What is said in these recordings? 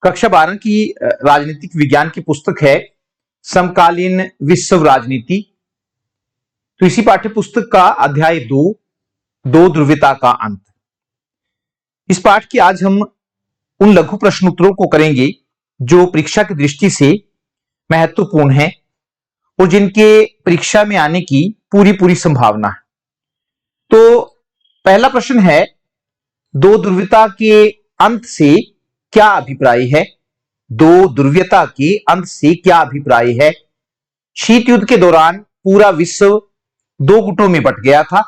कक्षा 12 की राजनीतिक विज्ञान की पुस्तक है समकालीन विश्व राजनीति। तो इसी पाठ्य पुस्तक का अध्याय 2 ध्रुवीयता का अंत। इस पाठ की आज हम उन लघु प्रश्न उत्तरों को करेंगे जो परीक्षा की दृष्टि से महत्वपूर्ण हैं और जिनके परीक्षा में आने की पूरी संभावना है। तो पहला प्रश्न है, 2 ध्रुवीयता के अंत से क्या अभिप्राय है? 2 ध्रुवीयता के अंत से क्या अभिप्राय है? शीत युद्ध के दौरान पूरा विश्व 2 गुटों में बंट गया था,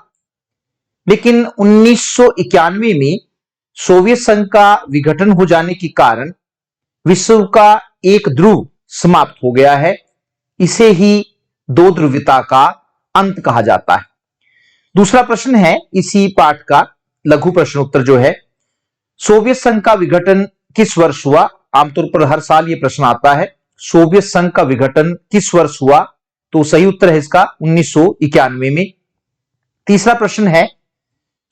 लेकिन 1991 में सोवियत संघ का विघटन हो जाने के कारण विश्व का एक ध्रुव समाप्त हो गया है। इसे ही 2 ध्रुवीयता का अंत कहा जाता है। दूसरा प्रश्न है इसी पाठ का लघु प्रश्न उत्तर जो है, सोवियत संघ का विघटन किस वर्ष हुआ? आमतौर पर हर साल यह प्रश्न आता है, सोवियत संघ का विघटन किस वर्ष हुआ? तो सही उत्तर है इसका 1991 में। तीसरा प्रश्न है,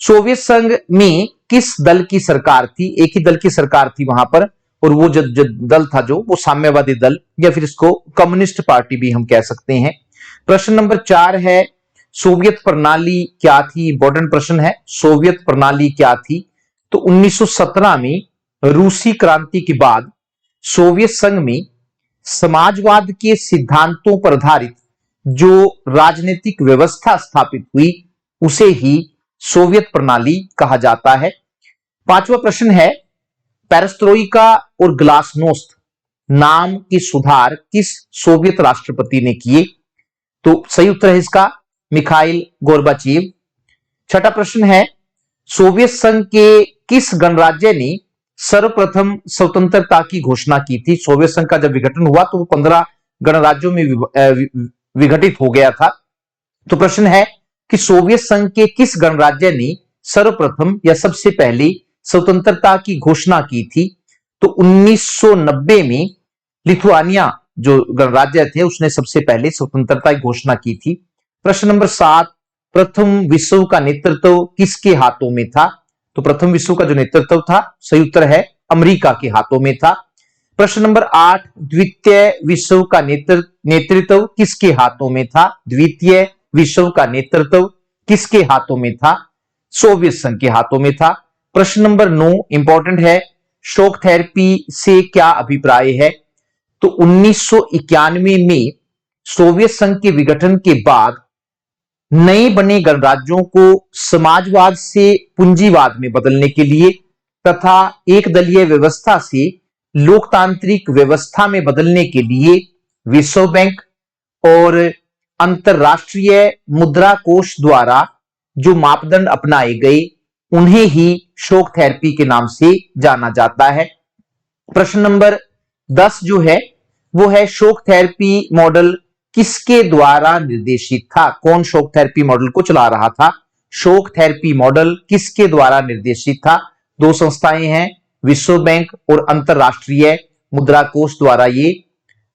सोवियत संघ में किस दल की सरकार थी? एक ही दल की सरकार थी वहां पर, और वो जो दल था वो साम्यवादी दल या फिर इसको कम्युनिस्ट पार्टी भी हम कह सकते हैं। प्रश्न नंबर 4 है, सोवियत प्रणाली क्या थी? इंपॉर्टेंट प्रश्न है, सोवियत प्रणाली क्या थी? तो 1917 में रूसी क्रांति के बाद सोवियत संघ में समाजवाद के सिद्धांतों पर आधारित जो राजनीतिक व्यवस्था स्थापित हुई उसे ही सोवियत प्रणाली कहा जाता है। 5वां प्रश्न है, पेरेस्ट्रोइका और ग्लासनोस्त नाम के सुधार किस सोवियत राष्ट्रपति ने किए? तो सही उत्तर है इसका मिखाइल गोर्बाचेव। 6ठा प्रश्न है, सोवियत संघ के किस गणराज्य ने सर्वप्रथम स्वतंत्रता की घोषणा की थी? सोवियत संघ का जब विघटन हुआ तो वो 15 गणराज्यों में विघटित हो गया था। तो प्रश्न है कि सोवियत संघ के किस गणराज्य ने सर्वप्रथम या सबसे पहले स्वतंत्रता की घोषणा की थी? तो 1990 में लिथुआनिया जो गणराज्य थे उसने सबसे पहले स्वतंत्रता की घोषणा की थी। प्रश्न नंबर 7, प्रथम विश्व का नेतृत्व किसके हाथों में था? तो प्रथम विश्व का जो नेतृत्व था सही उत्तर है अमेरिका के हाथों में था। प्रश्न नंबर 8, द्वितीय विश्व का नेतृत्व किसके हाथों में था? द्वितीय विश्व का नेतृत्व किसके हाथों में था? सोवियत संघ के हाथों में था। प्रश्न नंबर 9 इंपॉर्टेंट है, शॉक थेरेपी से क्या अभिप्राय है? तो 1991 में सोवियत संघ के विघटन के बाद नए बने गणराज्यों को समाजवाद से पूंजीवाद में बदलने के लिए तथा एक दलीय व्यवस्था से लोकतांत्रिक व्यवस्था में बदलने के लिए विश्व बैंक और अंतरराष्ट्रीय मुद्रा कोष द्वारा जो मापदंड अपनाए गए उन्हें ही शॉक थेरेपी के नाम से जाना जाता है। प्रश्न नंबर 10 जो है वो है, शॉक थेरेपी मॉडल किसके द्वारा निर्देशित था? कौन शॉक थेरेपी मॉडल को चला रहा था? शॉक थेरेपी मॉडल किसके द्वारा निर्देशित था? 2 संस्थाएं हैं, विश्व बैंक और अंतरराष्ट्रीय मुद्रा कोष द्वारा ये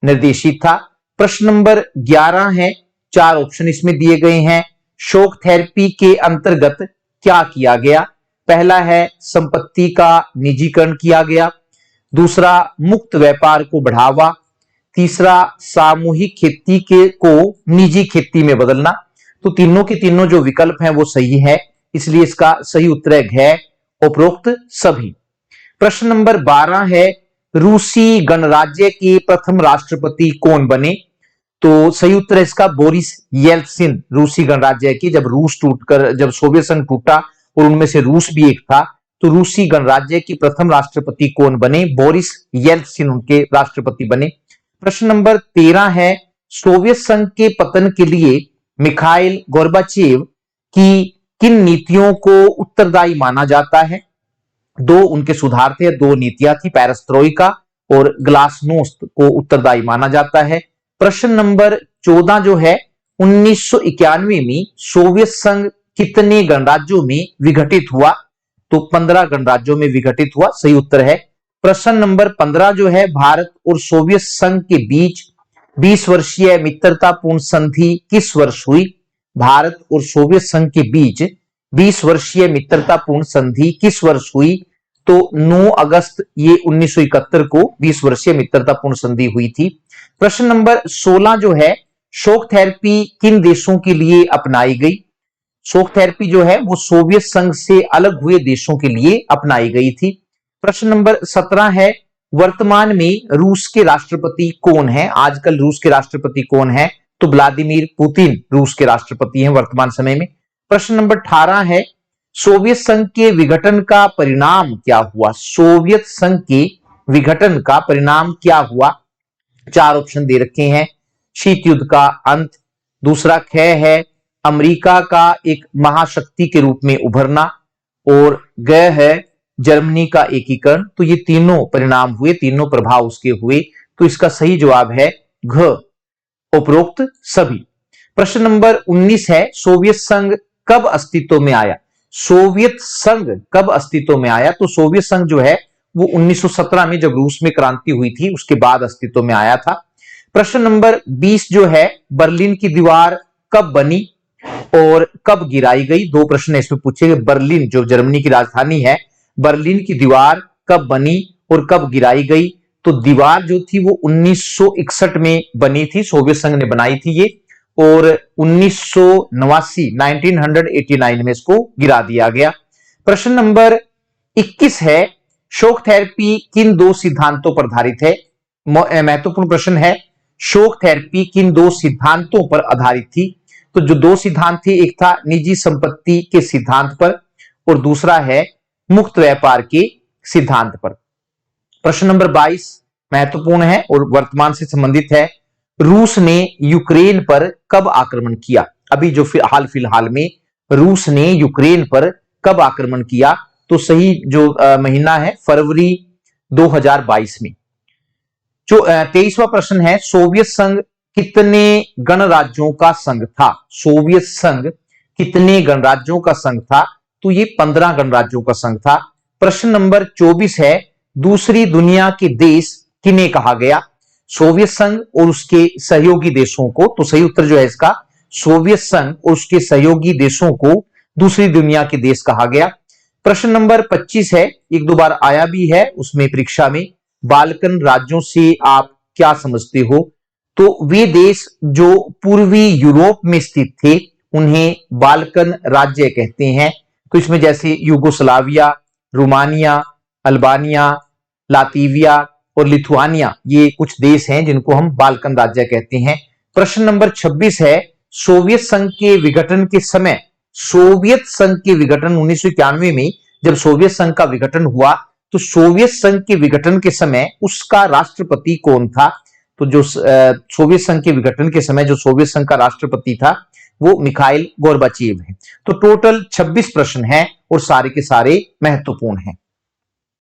निर्देशित था। प्रश्न नंबर 11 है, 4 ऑप्शन इसमें दिए गए हैं, शॉक थेरेपी के अंतर्गत क्या किया गया? पहला है संपत्ति का निजीकरण किया गया, दूसरा मुक्त व्यापार को बढ़ावा, तीसरा सामूहिक खेती को निजी खेती में बदलना। तो तीनों के तीनों जो विकल्प हैं वो सही है, इसलिए इसका सही उत्तर है उपरोक्त सभी। प्रश्न नंबर 12 है, रूसी गणराज्य के प्रथम राष्ट्रपति कौन बने? तो सही उत्तर है इसका बोरिस येल्त्सिन। रूसी गणराज्य की जब सोवियत संघ टूटा और उनमें से रूस भी एक था, तो रूसी गणराज्य के प्रथम राष्ट्रपति कौन बने? बोरिस येल्त्सिन उनके राष्ट्रपति बने। प्रश्न नंबर 13 है, सोवियत संघ के पतन के लिए मिखाइल गोर्बाचेव की किन नीतियों को उत्तरदायी माना जाता है? 2 उनके सुधार थे, 2 नीतियां थी, पेरेस्ट्रोइका और ग्लासनोस्त को उत्तरदायी माना जाता है। प्रश्न नंबर 14 जो है, 1991 में सोवियत संघ कितने गणराज्यों में विघटित हुआ? तो 15 गणराज्यों में विघटित हुआ, सही उत्तर है। प्रश्न नंबर 15 जो है, भारत और सोवियत संघ के बीच 20 वर्षीय मित्रतापूर्ण संधि किस वर्ष हुई? भारत और सोवियत संघ के बीच 20 वर्षीय मित्रतापूर्ण संधि किस वर्ष हुई? तो 9 अगस्त ये 1971 को 20 वर्षीय मित्रतापूर्ण संधि हुई थी। प्रश्न नंबर 16 जो है, शॉक थेरेपी किन देशों के लिए अपनाई गई? शॉक थेरेपी जो है वो सोवियत संघ से अलग हुए देशों के लिए अपनाई गई थी। प्रश्न नंबर 17 है, वर्तमान में रूस के राष्ट्रपति कौन है? आजकल रूस के राष्ट्रपति कौन है? तो व्लादिमीर पुतिन रूस के राष्ट्रपति हैं वर्तमान समय में। प्रश्न नंबर 18 है, सोवियत संघ के विघटन का परिणाम क्या हुआ? सोवियत संघ के विघटन का परिणाम क्या हुआ? 4 ऑप्शन दे रखे हैं। शीत युद्ध का अंत, दूसरा ख है अमेरिका का एक महाशक्ति के रूप में उभरना, और ग है जर्मनी का एकीकरण। तो ये तीनों परिणाम हुए, तीनों प्रभाव उसके हुए। तो इसका सही जवाब है घ, उपरोक्त सभी। प्रश्न नंबर 19 है, सोवियत संघ कब अस्तित्व में आया? सोवियत संघ कब अस्तित्व में आया? तो सोवियत संघ जो है वो 1917 में जब रूस में क्रांति हुई थी उसके बाद अस्तित्व में आया था। प्रश्न नंबर 20 जो है, बर्लिन की दीवार कब बनी और कब गिराई गई? 2 प्रश्न इसमें पूछे गए। बर्लिन जो जर्मनी की राजधानी है, बर्लिन की दीवार कब बनी और कब गिराई गई? तो दीवार जो थी वो 1961 में बनी थी, सोवियत संघ ने बनाई थी ये, और 1989 में इसको गिरा दिया गया। प्रश्न नंबर 21 है, शॉक थेरेपी किन 2 सिद्धांतों पर आधारित है? महत्वपूर्ण प्रश्न है, शॉक थेरेपी किन 2 सिद्धांतों पर आधारित थी? तो जो 2 सिद्धांत थे, एक था निजी संपत्ति के सिद्धांत पर और दूसरा है मुक्त व्यापार के सिद्धांत पर। प्रश्न नंबर 22 महत्वपूर्ण है और वर्तमान से संबंधित है, रूस ने यूक्रेन पर कब आक्रमण किया? अभी जो फिलहाल में रूस ने यूक्रेन पर कब आक्रमण किया? तो सही जो महीना है फरवरी 2022 में। जो 23वां प्रश्न है, सोवियत संघ कितने गणराज्यों का संघ था? सोवियत संघ कितने गणराज्यों का संघ था? तो ये 15 गणराज्यों का संघ था। प्रश्न नंबर 24 है, दूसरी दुनिया के देश किन्हें कहा गया? सोवियत संघ और उसके सहयोगी देशों को। तो सही उत्तर जो है इसका, सोवियत संघ और उसके सहयोगी देशों को दूसरी दुनिया के देश कहा गया। प्रश्न नंबर 25 है, 1-2 बार आया भी है उसमें परीक्षा में, बाल्कन राज्यों से आप क्या समझते हो? तो वे देश जो पूर्वी यूरोप में स्थित थे उन्हें बाल्कन राज्य कहते हैं। तो इसमें जैसे यूगोस्लाविया, रोमानिया, अल्बानिया, लातविया और लिथुआनिया, ये कुछ देश हैं जिनको हम बाल्कन राज्य कहते हैं। प्रश्न नंबर 26 है, सोवियत संघ के विघटन के समय, सोवियत संघ के विघटन 1991 में जब सोवियत संघ का विघटन हुआ, तो सोवियत संघ के विघटन के समय उसका राष्ट्रपति कौन था? तो जो सोवियत संघ के विघटन के समय जो सोवियत संघ का राष्ट्रपति था वो मिखाइल गोर्बाचेव है। तो टोटल 26 प्रश्न हैं और सारे के सारे महत्वपूर्ण हैं।